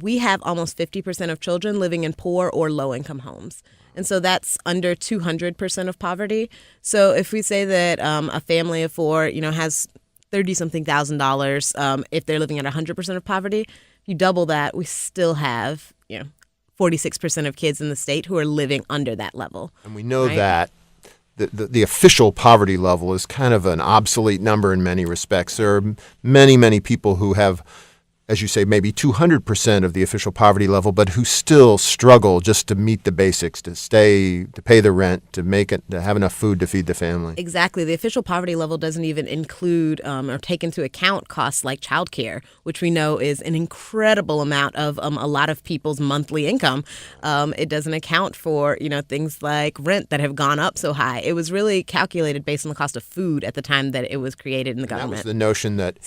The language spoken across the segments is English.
we have almost 50% of children living in poor or low-income homes. And so that's under 200% of poverty. So if we say that a family of four, has $30-something thousand, if they're living at 100% of poverty, if you double that, we still have, 46% of kids in the state who are living under that level. And we know that the official poverty level is kind of an obsolete number in many respects. There are many, many people who have, as you say, maybe 200% of the official poverty level, but who still struggle just to meet the basics, to pay the rent, to have enough food to feed the family. Exactly. The official poverty level doesn't even include or take into account costs like childcare, which we know is an incredible amount of a lot of people's monthly income. It doesn't account for, things like rent that have gone up so high. It was really calculated based on the cost of food at the time that it was created in the government. That was the notion that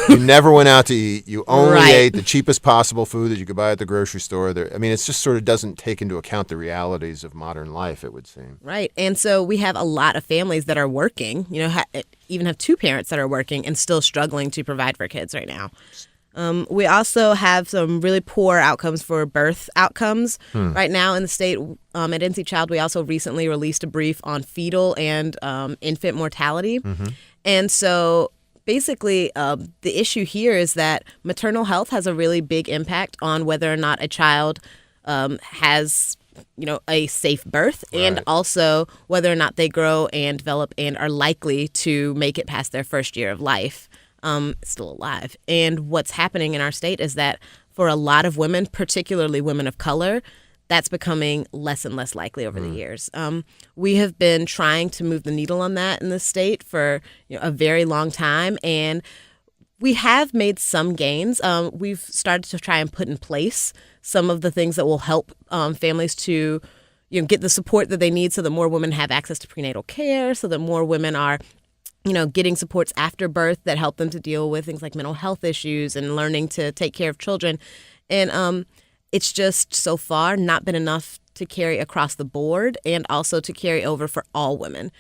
you never went out to eat. You only ate the cheapest possible food that you could buy at the grocery store. It just sort of doesn't take into account the realities of modern life, it would seem. Right. And so we have a lot of families that are working, even have two parents that are working and still struggling to provide for kids right now. We also have some really poor outcomes for birth outcomes right now in the state. At NC Child, we also recently released a brief on fetal and infant mortality. Mm-hmm. And so basically, the issue here is that maternal health has a really big impact on whether or not a child has, a safe birth, and also whether or not they grow and develop and are likely to make it past their first year of life, still alive. And what's happening in our state is that for a lot of women, particularly women of color, that's becoming less and less likely over the years. We have been trying to move the needle on that in the state for a very long time, and we have made some gains. We've started to try and put in place some of the things that will help families to get the support that they need so that more women have access to prenatal care, so that more women are getting supports after birth that help them to deal with things like mental health issues and learning to take care of children. And it's just so far not been enough to carry across the board and also to carry over for all women.